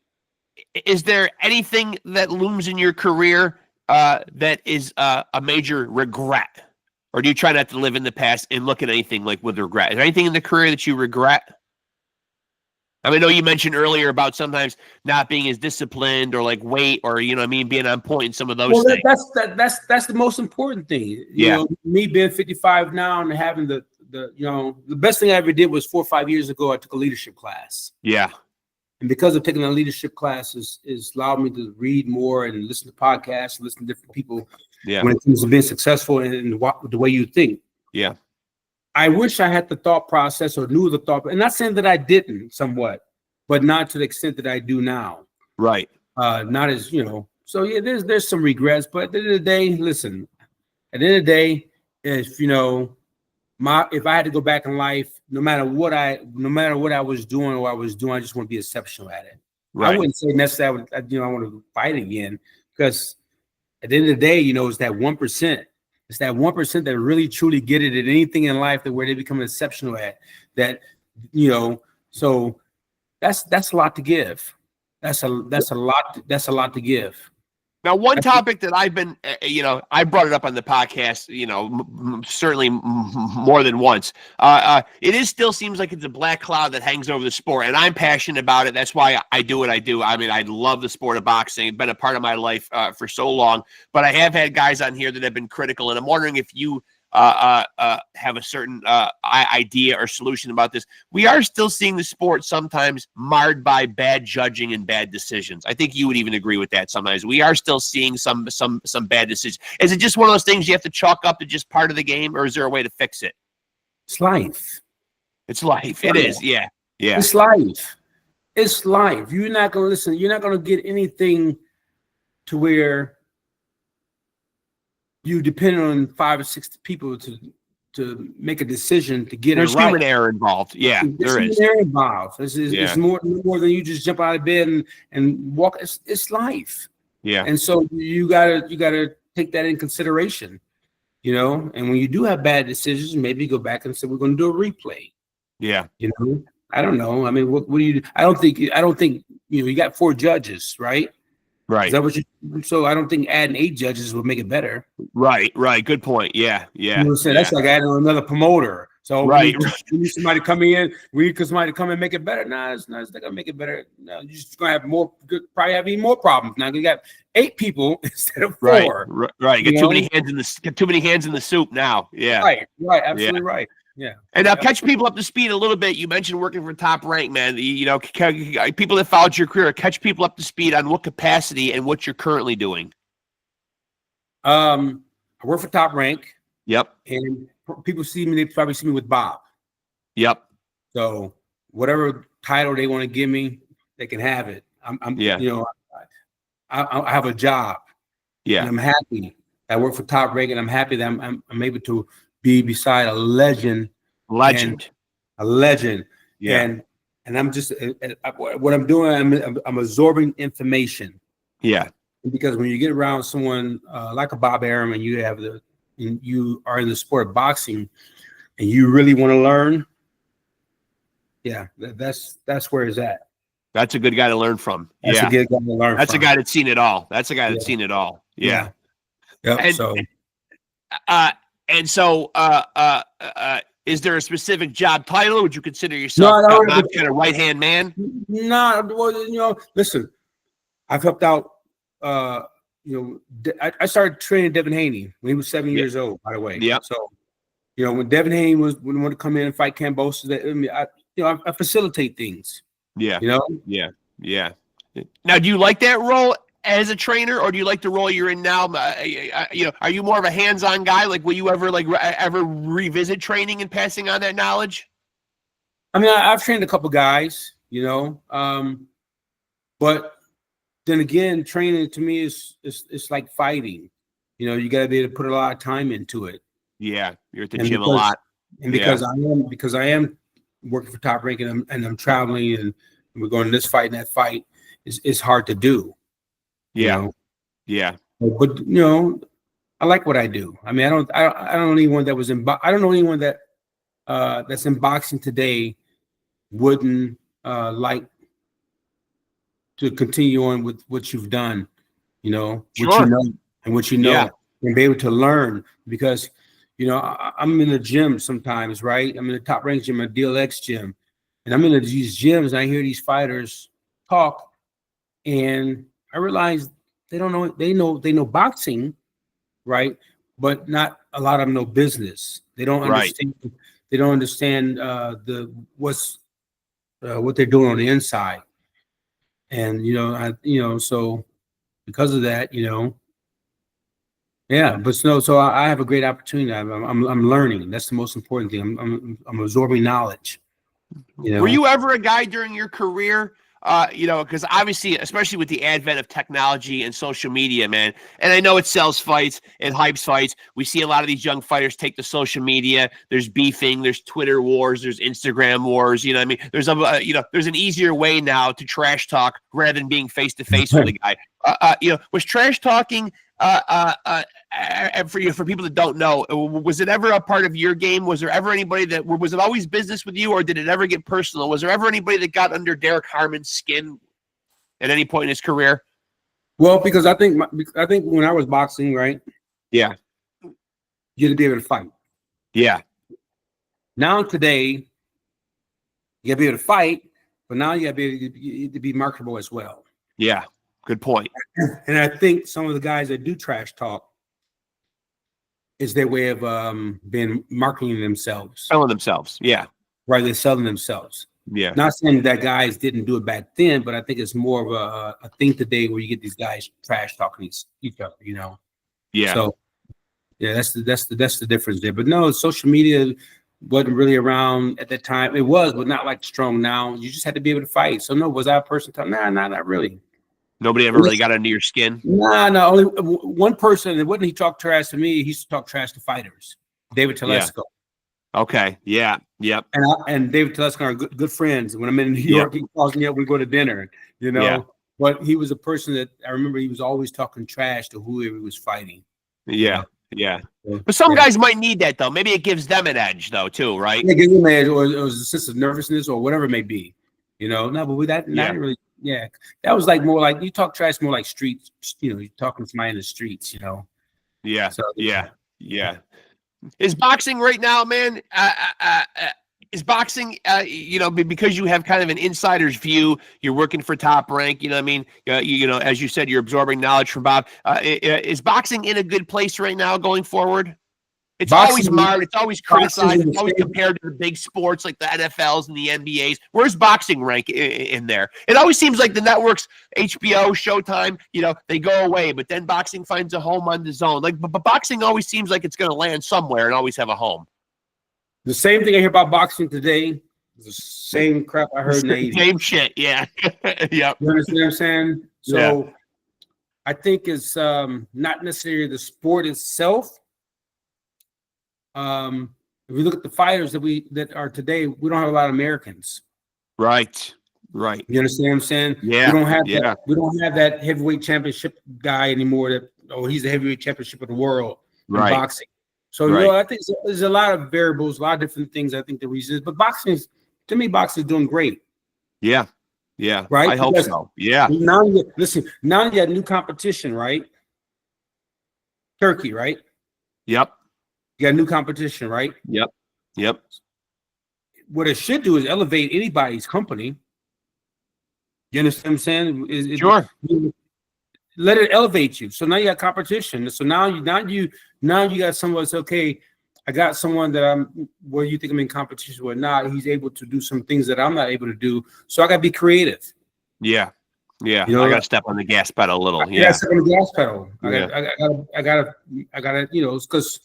S1: Is there anything that looms in your career that is a major regret? Or do you try not to live in the past and look at anything like with regret? Is there anything in the career that you regret? I know you mentioned earlier about sometimes not being as disciplined or like weight or, being on point in some of those things.
S2: That's the most important thing. Me being 55 now and having the best thing I ever did was 4 or 5 years ago, I took a leadership class.
S1: Yeah.
S2: And because of taking a leadership class is allowed me to read more and listen to podcasts, listen to different people.
S1: Yeah.
S2: When it comes to being successful in the way you think.
S1: Yeah.
S2: I wish I had the thought process or knew the thought, and not saying that I didn't somewhat, but not to the extent that I do now.
S1: Right.
S2: Not as, so there's some regrets, but at the end of the day, listen, at the end of the day, if I had to go back in life, no matter what I was doing or I just want to be exceptional at it. Right. I wouldn't say necessarily, I want to fight again, because at the end of the day, it's that 1%. It's that 1% that really truly get it at anything in life, that where they become exceptional at that, so that's a lot to give. That's a lot to give.
S1: Now, one topic that I've been, I brought it up on the podcast, certainly more than once. It still seems like it's a black cloud that hangs over the sport, and I'm passionate about it. That's why I do what I do. I love the sport of boxing. It's been a part of my life for so long, but I have had guys on here that have been critical, and I'm wondering if you have a certain idea or solution about this. We are still seeing the sport sometimes marred by bad judging and bad decisions. I think you would even agree with that. Sometimes we are still seeing some bad decisions. Is it just one of those things you have to chalk up to just part of the game, or is there a way to fix it?
S2: It's life.
S1: It's life. It is. Yeah. Yeah.
S2: It's life. It's life. You're not going to listen. You're not going to get anything to where you depend on 5 or 6 people to make a decision to get
S1: There's
S2: it right.
S1: human error involved. Yeah, there is.
S2: Human error involved. It's more than you just jump out of bed and walk. It's life.
S1: Yeah.
S2: And so you gotta take that in consideration, you know. And when you do have bad decisions, maybe go back and say we're going to do a replay.
S1: Yeah.
S2: You know, I don't know. I mean, what do you do? I don't think you got 4 judges, right?
S1: Right.
S2: Is that what so I don't think adding 8 judges would make it better.
S1: Right. Good point. Yeah. Yeah.
S2: You know what I'm saying? That's like adding another promoter. So
S1: right.
S2: We need somebody to come in. We need somebody to come and make it better. No, it's not gonna make it better. No, you're just gonna have probably have even more problems. Now you got 8 people instead of 4.
S1: Right. Get too many hands in the soup now. Yeah.
S2: Right. Absolutely right. Yeah.
S1: And now catch people up to speed a little bit. You mentioned working for Top Rank, man. You know, people that followed your career, catch people up to speed on what capacity and what you're currently doing.
S2: I work for Top Rank.
S1: Yep.
S2: And people see me, they probably see me with Bob.
S1: Yep.
S2: So whatever title they want to give me, they can have it. You know, I have a job.
S1: Yeah.
S2: And I'm happy. I work for Top Rank, and I'm happy that I'm able to be beside a legend. A legend.
S1: Yeah.
S2: And I'm just what I'm doing. I'm absorbing information.
S1: Yeah.
S2: Because when you get around someone like a Bob Arum, and you are in the sport of boxing, and you really want to learn, that's where it's at.
S1: That's a good guy to learn from.
S2: That's a good guy to learn.
S1: That's from. A guy that's seen it all. That's a guy that's seen it all. Yeah. And so, is there a specific job title? Would you consider yourself kind of right-hand man?
S2: No, well, you know, listen, I've helped out. You know, I started training Devin Haney when he was 7 years old. By the way, So, you know, when Devin Haney would want to come in and fight Cambosos, I facilitate things.
S1: Yeah.
S2: You know.
S1: Yeah. Now, do you like that role as a trainer, or do you like the role you're in now? You know, are you more of a hands-on guy? Like, will you ever ever revisit training and passing on that knowledge?
S2: I mean, I've trained a couple guys, you know, but then again, training to me is like fighting. You know, you got to be able to put a lot of time into it.
S1: Yeah, you're at the gym a lot,
S2: and because I am working for Top Rank, and I'm traveling, and we're going to this fight and that fight. It's hard to do.
S1: Yeah.
S2: You know?
S1: Yeah.
S2: But you know, I like what I do. I mean, I don't know anyone that was I don't know anyone that that's in boxing today wouldn't like to continue on with what you've done, you know, what you know, and be able to learn, because you know, I'm in the gym sometimes, right? I'm in the Top Rank gym, a DLX gym, and I'm in these gyms, and I hear these fighters talk, and I realize they don't know. They know boxing, right? But not a lot of them know business. They don't understand. They don't understand what they're doing on the inside. And so because of that, you know, But so I have a great opportunity. I'm learning. That's the most important thing. I'm absorbing knowledge. You know?
S1: Were you ever a guy during your career? You know, because obviously, especially with the advent of technology and social media, man, and I know it sells fights and hypes fights. We see a lot of these young fighters take to social media. There's beefing, there's Twitter wars, there's Instagram wars. You know what I mean? There's there's an easier way now to trash talk rather than being face to face with a guy. You know, was trash talking for people that don't know, was it ever a part of your game? Was there ever anybody was it always business with you, or did it ever get personal? Was there ever anybody that got under DERRICK Harmon's skin at any point in his career?
S2: Well, because I think when I was boxing, right?
S1: Yeah.
S2: You had to be able to fight.
S1: Yeah.
S2: Now today, you got to be able to fight, but now you got to be marketable as well.
S1: Yeah. Good point.
S2: And I think some of the guys that do trash talk, It's their way of being marketing themselves.
S1: Selling themselves. Yeah.
S2: Right. They're selling themselves.
S1: Yeah.
S2: Not saying that guys didn't do it back then, but I think it's more of a thing today where you get these guys trash talking each other, you know.
S1: Yeah.
S2: So yeah, that's the difference there. But no, social media wasn't really around at that time. It was, but not like strong now. You just had to be able to fight. So no, was I a person talking? Nah, not really.
S1: Nobody ever really got under your skin?
S2: Nah, no, only one person. And wouldn't he talk trash to me? He used to talk trash to fighters. David Telesco.
S1: Okay. Yeah. Yep.
S2: And David Telesco are good friends. When I'm in New York, he calls me up. We go to dinner, you know.
S1: Yeah.
S2: But he was a person that I remember he was always talking trash to whoever he was fighting.
S1: Yeah. Yeah. But some guys might need that, though. Maybe it gives them an edge, though, too, right?
S2: Yeah, it gives them an edge, or it was a sense of nervousness or whatever it may be. You know, no, but with that, not really. Yeah, that was like more like you talk trash, more like streets. You know, you're talking to somebody in the streets. You know.
S1: Yeah. So, yeah. Is boxing right now, man? Is boxing, you know, because you have kind of an insider's view, you're working for Top Rank, you know what I mean? You know, as you said, you're absorbing knowledge from Bob. Is boxing in a good place right now going forward? It's always marred. It's always criticized. It's always compared to the big sports like the NFLs and the NBAs. Where's boxing rank in there? It always seems like the networks, HBO, Showtime, you know, they go away, but then boxing finds a home on the zone. Like, but boxing always seems like it's going to land somewhere and always have a home.
S2: The same thing I hear about boxing today is the same crap I heard in the 80s.
S1: Same shit, yeah. Yep.
S2: You understand what I'm saying? So I think it's not necessarily the sport itself. If we look at the fighters that are today, we don't have a lot of Americans.
S1: Right.
S2: You understand what I'm saying?
S1: Yeah.
S2: We don't have that heavyweight championship guy anymore. He's the heavyweight championship of the world in boxing. So you know, I think there's a lot of variables, a lot of different things. I think the reason is, but boxing is doing great.
S1: Yeah.
S2: Right.
S1: I hope so. Yeah.
S2: Now you got new competition, right? Turkey, right?
S1: Yep.
S2: You got new competition, right?
S1: Yep.
S2: What it should do is elevate anybody's company. You understand what I'm saying?
S1: Sure.
S2: Let it elevate you. So now you got competition. So now you got someone that's okay. I got someone that where you think I'm in competition with. Not he's able to do some things that I'm not able to do. So I got to be creative.
S1: Yeah.
S2: You know,
S1: I got to step on the gas pedal a little.
S2: Yeah, step on the gas pedal. I gotta, you know, because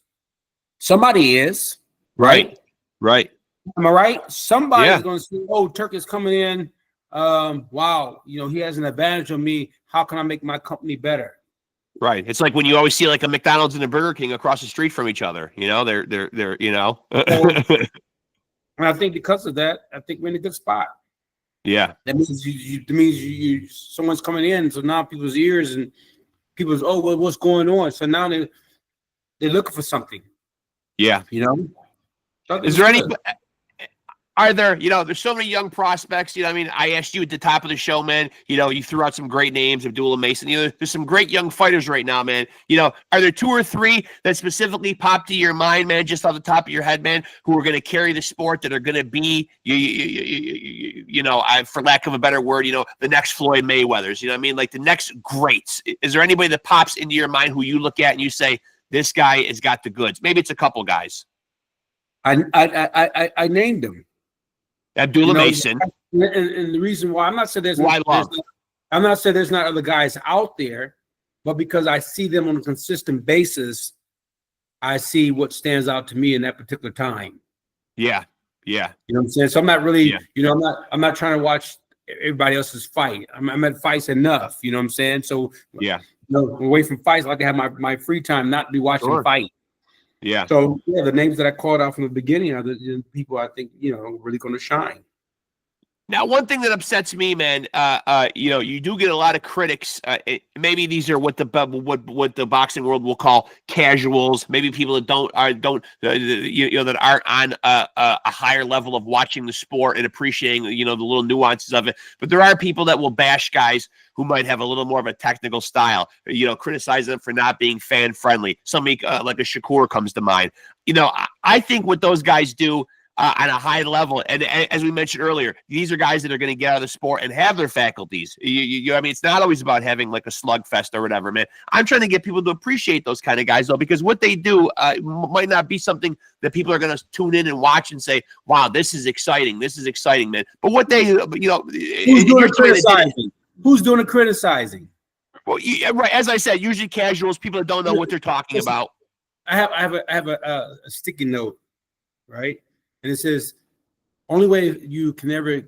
S2: somebody is right. Am I right? Somebody's going to say, "Oh, Turk is coming in. Wow, you know, he has an advantage on me. How can I make my company better?"
S1: Right. It's like when you always see like a McDonald's and a Burger King across the street from each other. You know, they're you know.
S2: And I think because of that, I think we're in a good spot.
S1: Yeah.
S2: That means someone's coming in. So now people's ears and people's, oh, well, what's going on? So now they're looking for something.
S1: Yeah.
S2: You know.
S1: Is there any? Are there, you know, there's so many young prospects, you know, I mean, I asked you at the top of the show, man, you know, you threw out some great names, Abdullah Mason, you know, there's some great young fighters right now, man. You know, are there 2 or 3 that specifically pop to your mind, man, just off the top of your head, man, who are going to carry the sport, that are going to be, you know, for lack of a better word, you know, the next Floyd Mayweathers, you know what I mean? Like the next greats. Is there anybody that pops into your mind who you look at and you say, this guy has got the goods? Maybe it's a couple guys.
S2: I named them.
S1: Abdullah Mason.
S2: And the reason why I'm not saying there's not other guys out there, but because I see them on a consistent basis, I see what stands out to me in that particular time.
S1: Yeah.
S2: You know what I'm saying? So I'm not really, you know, I'm not trying to watch everybody else's fight. I'm at fights enough, you know what I'm saying? So you know, away from fights, I like to have my free time, not be watching a fight.
S1: Yeah.
S2: So the names that I called out from the beginning are the people I think, you know, really going to shine.
S1: Now, one thing that upsets me, man, you know, you do get a lot of critics. Maybe these are what the boxing world will call casuals. Maybe people that don't you know, that aren't on a higher level of watching the sport and appreciating, you know, the little nuances of it. But there are people that will bash guys who might have a little more of a technical style. You know, criticize them for not being fan friendly. Somebody like a Shakur comes to mind. You know, I think what those guys do, on a high level. And as we mentioned earlier, these are guys that are going to get out of the sport and have their faculties. I mean, it's not always about having like a slugfest or whatever, man. I'm trying to get people to appreciate those kind of guys, though, because what they do might not be something that people are going to tune in and watch and say, wow, this is exciting. This is exciting, man. But what they,
S2: who's doing the criticizing? Who's doing the criticizing?
S1: Well, right. As I said, usually casuals, people that don't know what they're talking about.
S2: I have a sticky note, right? And it says, only way you can ever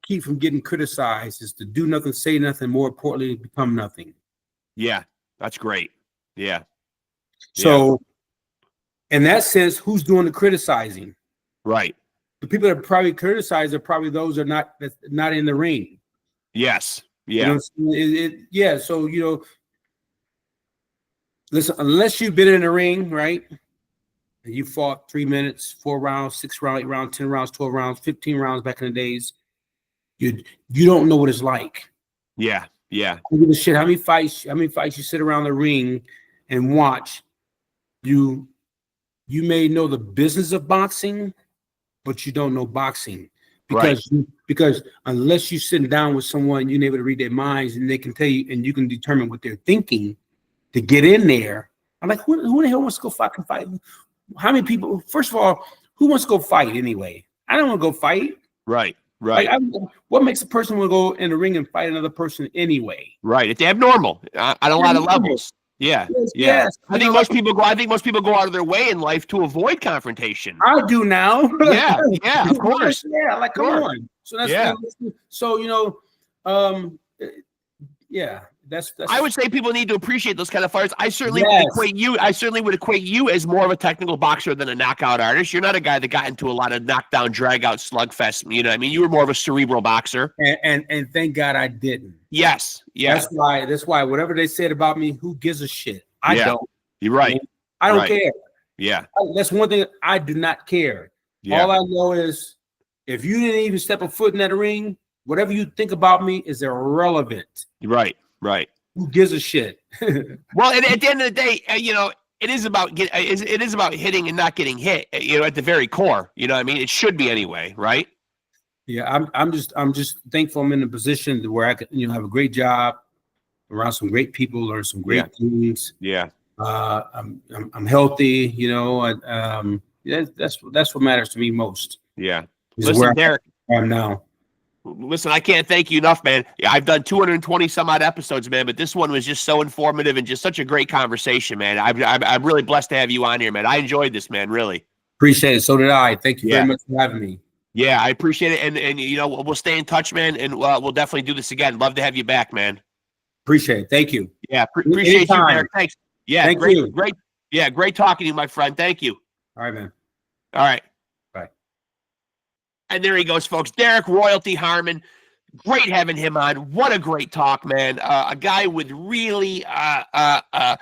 S2: keep from getting criticized is to do nothing, say nothing, more importantly, become nothing.
S1: Yeah, that's great. Yeah.
S2: So in that sense, who's doing the criticizing?
S1: Right.
S2: The people that probably criticize are probably those that are not in the ring.
S1: Yes. Yeah.
S2: So, listen, unless you've been in the ring, right? And you fought 3 minutes, 4 rounds, 6 rounds, 8 rounds, 10 rounds, 12 rounds, 15 rounds back in the days. You don't know what it's like.
S1: Yeah.
S2: I don't give a shit how many fights you sit around the ring and watch. You may know the business of boxing, but you don't know boxing. Because unless you're sitting down with someone, you're able to read their minds and they can tell you and you can determine what they're thinking to get in there. I'm like, who the hell wants to go fucking fight? How many people? First of all, who wants to go fight anyway? I don't want to go fight.
S1: Right.
S2: Like, what makes a person want to go in the ring and fight another person anyway? Right.
S1: It's abnormal on a lot of levels. Yeah.
S2: Yes.
S1: I think most people go out of their way in life to avoid confrontation.
S2: I do now.
S1: Yeah, of course.
S2: Yeah, like come on. So that's so That's
S1: I would say people need to appreciate those kind of fighters. I certainly would equate you as more of a technical boxer than a knockout artist. You're not a guy that got into a lot of knockdown, drag out, slugfest. You know what I mean? You were more of a cerebral boxer.
S2: And thank God I didn't.
S1: Yes.
S2: That's why whatever they said about me, who gives a shit? I don't.
S1: You're right.
S2: I don't care.
S1: Yeah.
S2: That's one thing I do not care. Yeah. All I know is if you didn't even step a foot in that ring, whatever you think about me is irrelevant.
S1: Right.
S2: Who gives a shit?
S1: Well, at the end of the day, it is about hitting and not getting hit. At the very core. You know what I mean? It should be anyway, right?
S2: Yeah, I'm just thankful I'm in a position where I can have a great job around some great people, learn some great things.
S1: Yeah.
S2: I'm healthy. That's what matters to me most.
S1: Yeah. Listen, Derrick.
S2: I'm now.
S1: Listen, I can't thank you enough, man. I've done 220 some odd episodes, man, but this one was just so informative and just such a great conversation, man. I'm really blessed to have you on here, man. I enjoyed this, man. Really
S2: appreciate it. So did I. Thank you very much for having me.
S1: Yeah, I appreciate it, and we'll stay in touch, man, and we'll definitely do this again. Love to have you back, man.
S2: Appreciate it. Thank you.
S1: Yeah, appreciate you, Derrick. Thanks. Yeah,
S2: thank
S1: great,
S2: you.
S1: Great. Yeah, great talking to you, my friend. Thank you.
S2: All right, man.
S1: All right.
S2: Bye.
S1: And there he goes, folks. Derrick Royalty Harmon. Great having him on. What a great talk, man. A guy with really a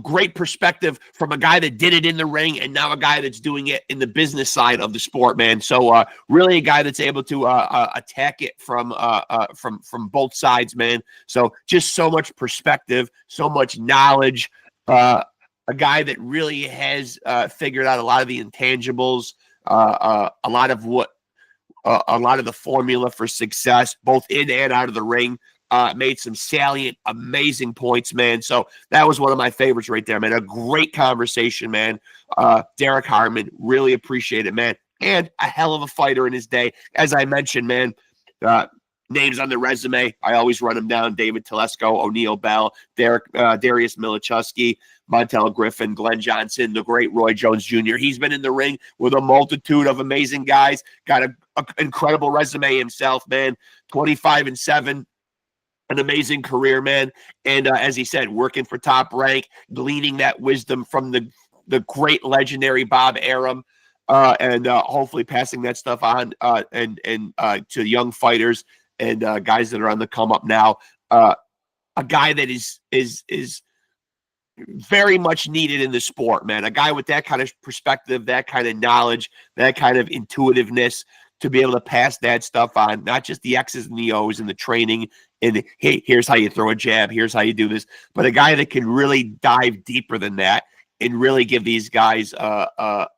S1: great perspective from a guy that did it in the ring and now a guy that's doing it in the business side of the sport, man. So really a guy that's able to attack it from both sides, man. So just so much perspective, so much knowledge. A guy that really has figured out a lot of the intangibles, a lot of the formula for success, both in and out of the ring. Made some salient, amazing points, man. So that was one of my favorites right there, man. A great conversation, man. Derrick Harmon, really appreciate it, man. And a hell of a fighter in his day. As I mentioned, man, names on the resume, I always run them down. David Telesco, O'Neal Bell, Darius Milichowski, Montel Griffin, Glenn Johnson, the great Roy Jones Jr. He's been in the ring with a multitude of amazing guys. Got an incredible resume himself, man. 25-7. An amazing career, man. And as he said, working for Top Rank, gleaning that wisdom from the great legendary Bob Arum, and hopefully passing that stuff on and to young fighters and guys that are on the come up now. A guy that is very much needed in the sport, man. A guy with that kind of perspective, that kind of knowledge, that kind of intuitiveness to be able to pass that stuff on, not just the X's and the O's and the training and hey, here's how you throw a jab, here's how you do this, but a guy that can really dive deeper than that and really give these guys a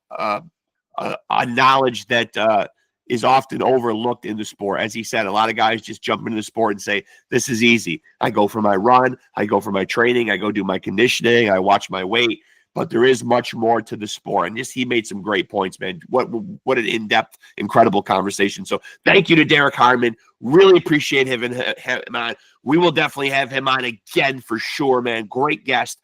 S1: knowledge that is often overlooked in the sport. As he said, a lot of guys just jump into the sport and say, this is easy. I go for my run, I go for my training, I go do my conditioning, I watch my weight. But there is much more to the sport. And he made some great points, man. What an in-depth, incredible conversation. So thank you to DERRICK Harmon. Really appreciate having him on. We will definitely have him on again for sure, man. Great guest.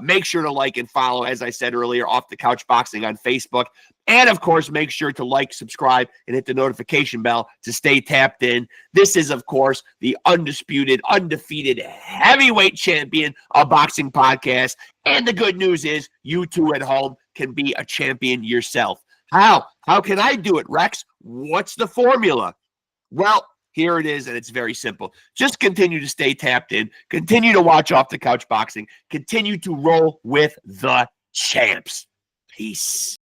S1: Make sure to like and follow, as I said earlier, Off the Couch Boxing on Facebook. And, of course, make sure to like, subscribe, and hit the notification bell to stay tapped in. This is, of course, the undisputed, undefeated heavyweight champion of boxing podcast. And the good news is you too at home can be a champion yourself. How? How can I do it, Rex? What's the formula? Well, here it is, and it's very simple. Just continue to stay tapped in. Continue to watch Off the Couch Boxing. Continue to roll with the champs. Peace.